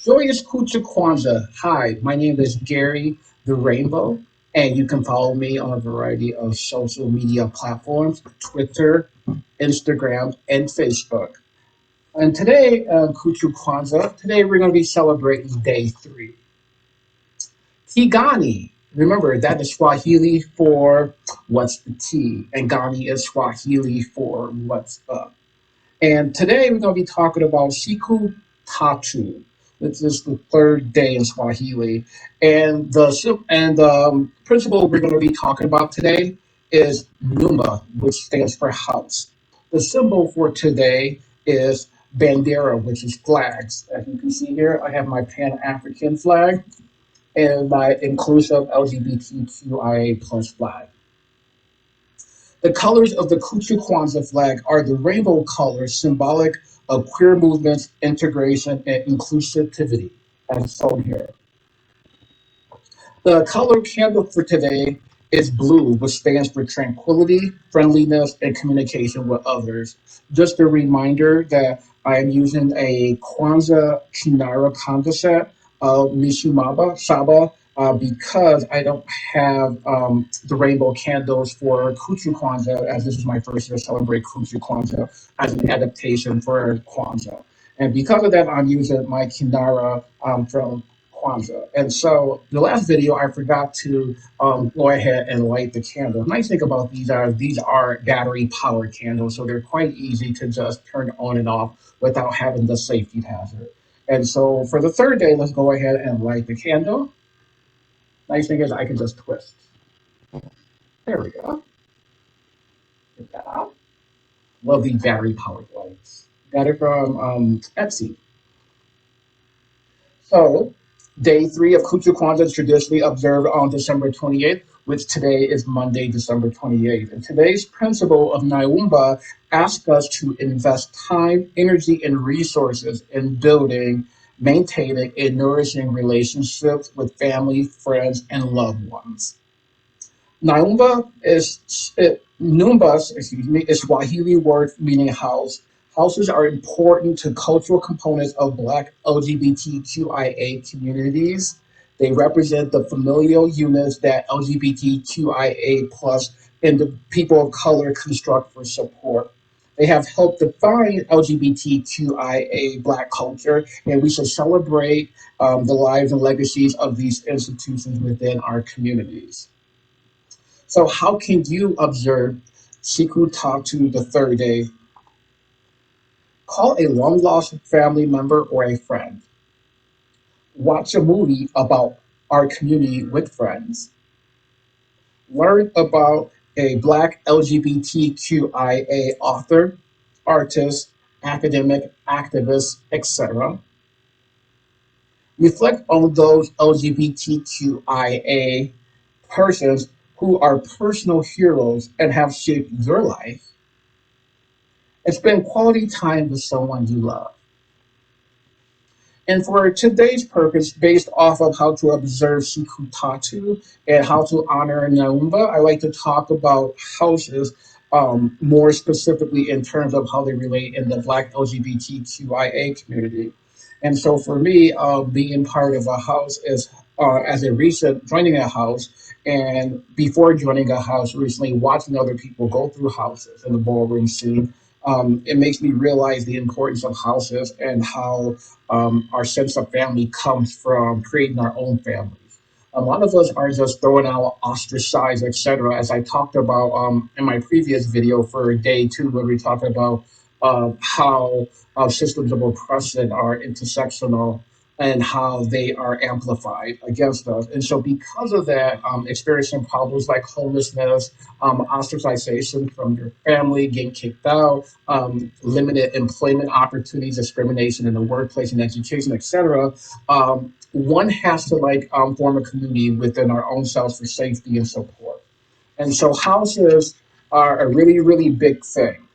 Joyous Kucha Kwanzaa. Hi, my name is Gary the Rainbow, and you can follow me on a variety of social media platforms Twitter, Instagram, and Facebook. And today, Kuchu Kwanzaa, today we're going to be celebrating day three. Tigani. Remember, that is Swahili for what's the tea, and Gani is Swahili for what's up. And today we're going to be talking about Siku Tatu, which is the third day in Swahili. And the principle we're going to be talking about today is Numa, which stands for house. The symbol for today is bandera, which is flags. As you can see here, I have my Pan African flag and my inclusive LGBTQIA plus flag. The colors of the Kuchu Kwanzaa flag are the rainbow colors, symbolic of queer movements, integration, and inclusivity, as shown here. The color candle for today is blue, which stands for tranquility, friendliness, and communication with others. Just a reminder that I am using a Kwanzaa Kinara Kwanzaa set of Mishumaba Saba because I don't have the rainbow candles for Kuchu Kwanzaa, as this is my first year celebrate Kuchu Kwanzaa as an adaptation for Kwanzaa. And because of that, I'm using my Kinara from Kwanzaa. And so the last video, I forgot to go ahead and light the candle. The nice thing about these are battery powered candles, so they're quite easy to just turn on and off without having the safety hazard. And so for the third day, let's go ahead and light the candle. Nice thing is I can just twist. There we go. Get that out. Love these battery powered lights. Got it from Etsy. So, day three of Kuchu Kwanzaa is traditionally observed on December 28th, which today is Monday, December 28th. And today's principle of Nyumba asks us to invest time, energy, and resources in building, maintaining, and nourishing relationships with family, friends, and loved ones. Naumba Numbas, excuse me, is Swahili word meaning house. Houses are important to cultural components of Black LGBTQIA communities. They represent the familial units that LGBTQIA plus and the people of color construct for support. They have helped define LGBTQIA Black culture, and we should celebrate the lives and legacies of these institutions within our communities. So how can you observe Siku Tatu the third day? Call a long lost family member or a friend. Watch a movie about our community with friends. Learn about a Black LGBTQIA author, artist, academic, activist, etc. Reflect on those LGBTQIA persons who are personal heroes and have shaped your life, and spend quality time with someone you love. And for today's purpose, based off of how to observe Sikutatu and how to honor Naumba, I like to talk about houses more specifically in terms of how they relate in the Black LGBTQIA community. And so for me, being part of a house is as a recent joining a house and before joining a house recently watching other people go through houses in the ballroom scene, it makes me realize the importance of houses and how our sense of family comes from creating our own families. A lot of us are just thrown out, ostracized, etc. As I talked about in my previous video for day two, when we talked about how systems of oppression are intersectional and how they are amplified against us. And so, because of that, experiencing problems like homelessness, ostracization from your family, getting kicked out, limited employment opportunities, discrimination in the workplace and education, etc. One has to form a community within our own selves for safety and support. And so houses are a really, really big thing.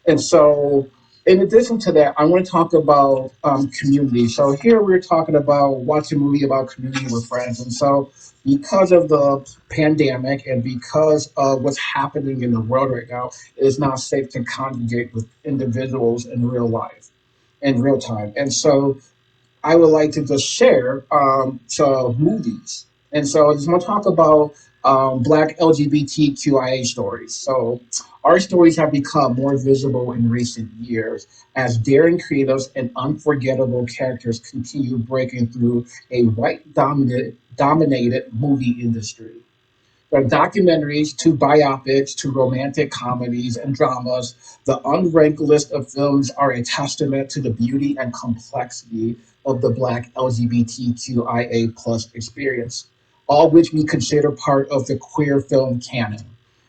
And so, in addition to that, I want to talk about community. So here we're talking about watching a movie about community with friends. And so, because of the pandemic and because of what's happening in the world right now, it is not safe to congregate with individuals in real life, in real time. And so, I would like to just share some movies. And so I just want to talk about Black LGBTQIA stories. So our stories have become more visible in recent years as daring creatives and unforgettable characters continue breaking through a dominated movie industry. From documentaries to biopics to romantic comedies and dramas, the unranked list of films are a testament to the beauty and complexity of the Black LGBTQIA plus experience, all which we consider part of the queer film canon.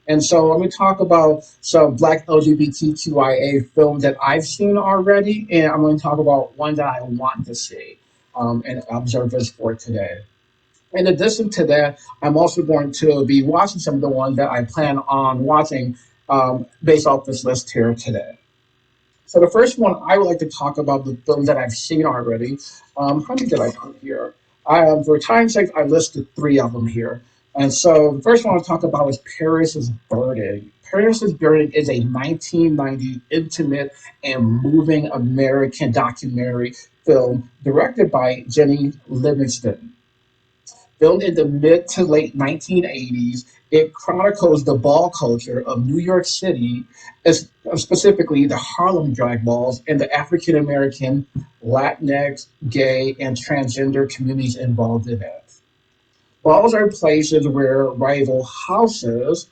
And so let me talk about some Black LGBTQIA films that I've seen already, and I'm going to talk about one that I want to see and observe this for today. In addition to that, I'm also going to be watching some of the ones that I plan on watching based off this list here today. So the first one I would like to talk about the films that I've seen already. How many did I put here? For time's sake, I listed three of them here. And so the first one I'll talk about is Paris is Burning. Paris is Burning is a 1990 intimate and moving American documentary film directed by Jenny Livingston. Filmed in the mid to late 1980s, it chronicles the ball culture of New York City, specifically the Harlem drag balls and the African American, Latinx, gay, and transgender communities involved in it. Balls are places where rival houses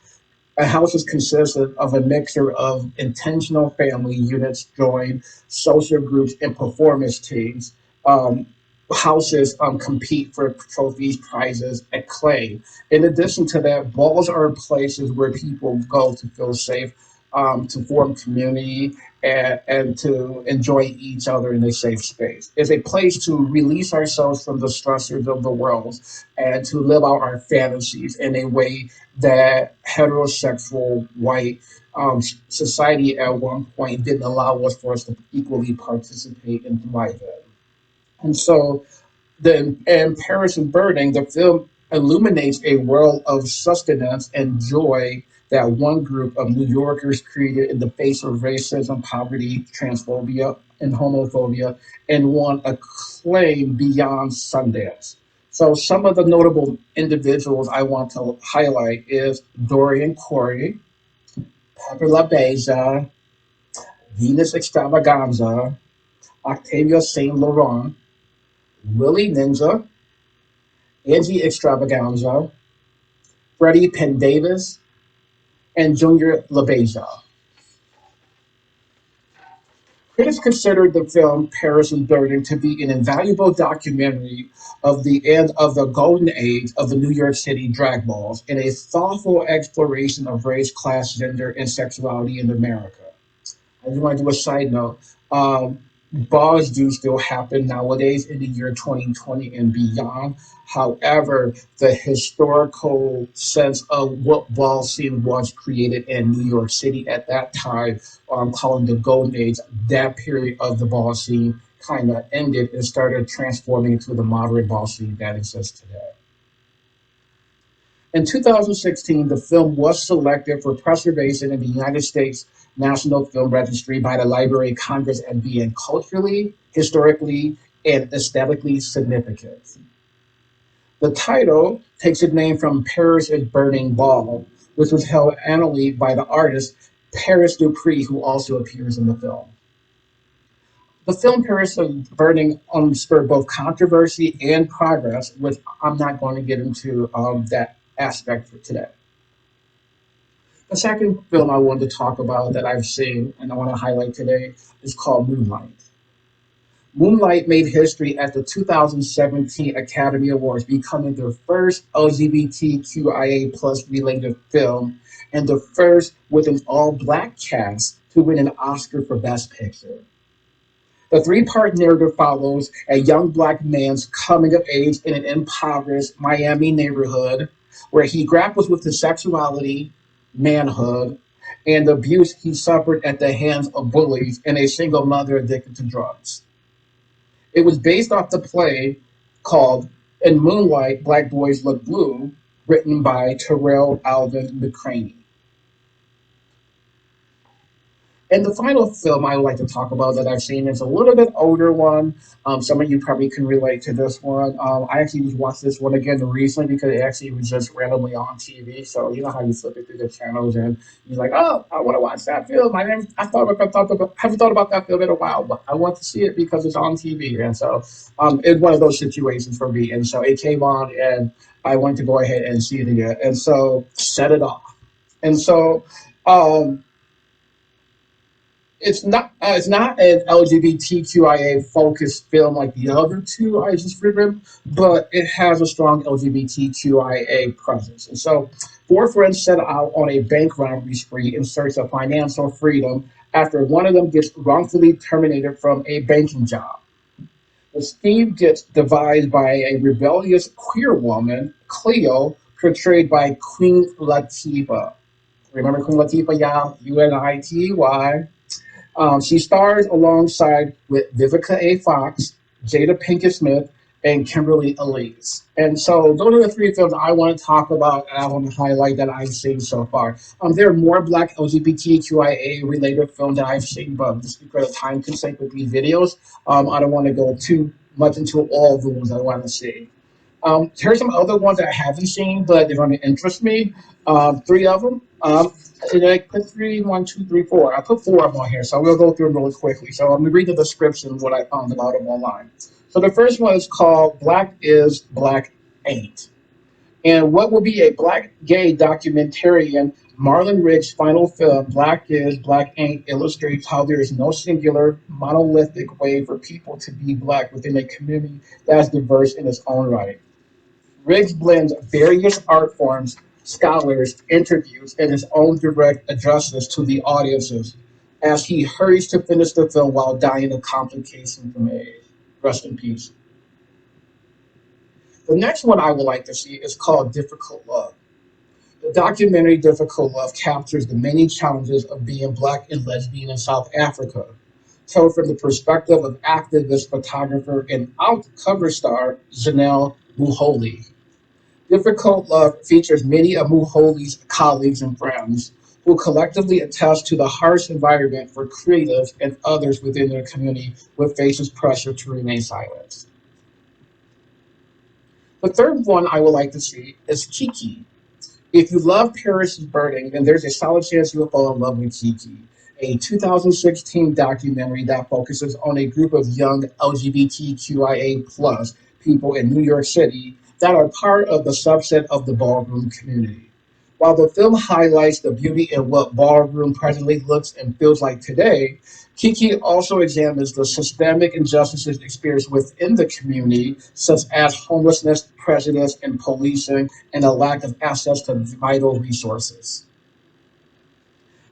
a house is consisted of a mixture of intentional family units join social groups and performance teams. Um, Houses compete for trophies, prizes, and claim. In addition to that, balls are places where people go to feel safe, to form community, and to enjoy each other in a safe space. It's a place to release ourselves from the stressors of the world and to live out our fantasies in a way that heterosexual white society at one point didn't allow us for us to equally participate and thrive in. And so the and Paris and Burning, the film illuminates a world of sustenance and joy that one group of New Yorkers created in the face of racism, poverty, transphobia, and homophobia, and won acclaim beyond Sundance. So some of the notable individuals I want to highlight is Dorian Corey, Pepper LaBeija, Venus Extravaganza, Octavia Saint Laurent, Willie Ninja, Angie Extravaganza, Freddie Pendavis, and Junior LaBeija. Critics considered the film Paris and Burning to be an invaluable documentary of the end of the golden age of the New York City drag balls and a thoughtful exploration of race, class, gender, and sexuality in America. I just want to do a side note. Bars do still happen nowadays in the year 2020 and beyond. However, the historical sense of what ball scene was created in New York City at that time, calling the golden age, that period of the ball scene kind of ended and started transforming into the modern ball scene that exists today. In 2016, the film was selected for preservation in the United States National Film Registry by the Library of Congress and being culturally, historically, and aesthetically significant. The title takes its name from Paris is Burning Ball, which was held annually by the artist Paris Dupree, who also appears in the film. The film Paris is Burning spurred both controversy and progress, which I'm not going to get into that aspect for today. The second film I wanted to talk about that I've seen and I want to highlight today is called Moonlight. Moonlight made history at the 2017 Academy Awards, becoming the first LGBTQIA plus related film and the first with an all black cast to win an Oscar for Best Picture. The three-part narrative follows a young black man's coming of age in an impoverished Miami neighborhood where he grapples with his sexuality, manhood, and the abuse he suffered at the hands of bullies and a single mother addicted to drugs. It was based off the play called In Moonlight, Black Boys Look Blue, written by Terrell Alvin McCraney. And the final film I would like to talk about that I've seen is a little bit older one. Some of you probably can relate to this one. I actually just watched this one again recently because it actually was just randomly on TV. So you know how you flip it through the channels and you're like, oh, I want to watch that film. Haven't thought about that film in a while, but I want to see it because it's on TV. And so it's one of those situations for me. And so it came on and I wanted to go ahead and see it again. And so set it off. And so um, it's not an LGBTQIA focused film like the other two I just reviewed, but it has a strong LGBTQIA presence. And so, four friends set out on a bank robbery spree in search of financial freedom after one of them gets wrongfully terminated from a banking job. The scheme gets devised by a rebellious queer woman, Cleo, portrayed by Queen Latifah. Remember Queen Latifah, y'all? UNITY. She stars alongside with Vivica A. Fox, Jada Pinkett Smith, and Kimberly Elise. And so those are the three films I want to talk about and I want to highlight that I've seen so far. There are more Black LGBTQIA related films that I've seen, but just because of time constraint with these videos, I don't want to go too much into all the ones I want to see. Here's some other ones that I haven't seen, but they're going to interest me. Three of them. Did I put three? One, two, three, four. I put four of them on here, so we'll go through them really quickly. So I'm going to read the description of what I found about them online. So the first one is called Black is Black Ain't. And what will be a black gay documentarian, Marlon Rick's final film, Black is Black Ain't, illustrates how there is no singular, monolithic way for people to be black within a community that's diverse in its own right. Riggs blends various art forms, scholars, interviews, and his own direct addresses to the audiences as he hurries to finish the film while dying of complications from age. Rest in peace. The next one I would like to see is called Difficult Love. The documentary Difficult Love captures the many challenges of being black and lesbian in South Africa, told from the perspective of activist, photographer, and out cover star Janelle Muholi. Difficult Love features many of Muholi's colleagues and friends who collectively attest to the harsh environment for creatives and others within their community with faces pressure to remain silent. The third one I would like to see is Kiki. If you love Paris is Burning, then there's a solid chance you'll fall in love with Kiki, a 2016 documentary that focuses on a group of young LGBTQIA plus people in New York City that are part of the subset of the ballroom community. While the film highlights the beauty in what ballroom presently looks and feels like today, Kiki also examines the systemic injustices experienced within the community, such as homelessness, prejudice, and policing, and a lack of access to vital resources.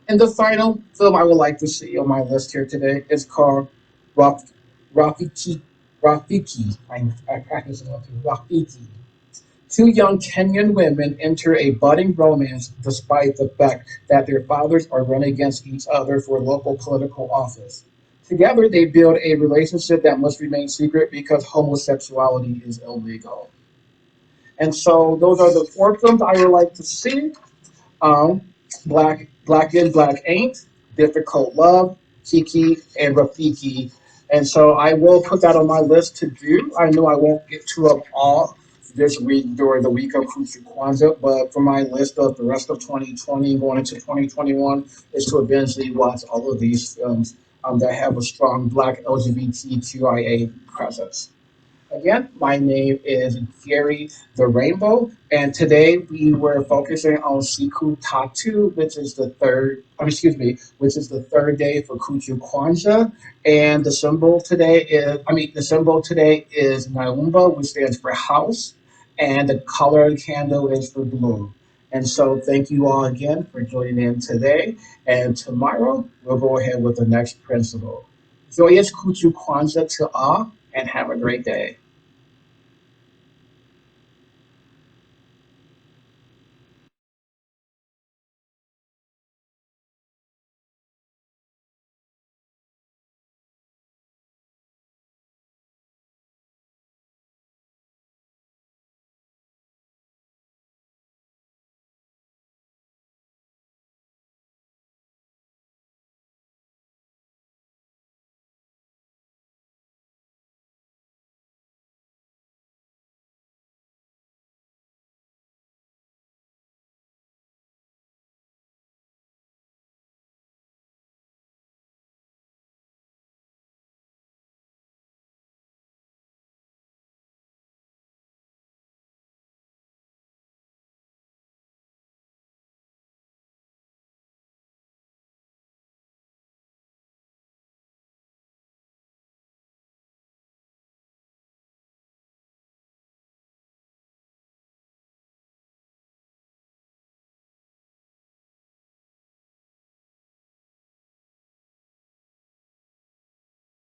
And the final film I would like to see on my list here today is called Raf- Rafiki. Rafiki. I practice it on Rafiki. Two young Kenyan women enter a budding romance despite the fact that their fathers are running against each other for local political office. Together, they build a relationship that must remain secret because homosexuality is illegal. And so, those are the four films I would like to see. Black is Black Ain't, Difficult Love, Kiki, and Rafiki. And so I will put that on my list to do. I know I won't get to them all this week during the week of Kuchu Kwanzaa, but for my list of the rest of 2020 going into 2021 is to eventually watch all of these films that have a strong Black LGBTQIA presence. Again, my name is Gary the Rainbow, and today we were focusing on Siku Tatu, which is the third, excuse me, which is the third day for Kuchu Kwanzaa, and the symbol today is Naumba, which stands for house, and the color of the candle is for blue. And so, thank you all again for joining in today. And tomorrow we'll go ahead with the next principle. Joyous Kuchu Kwanzaa to all, and have a great day.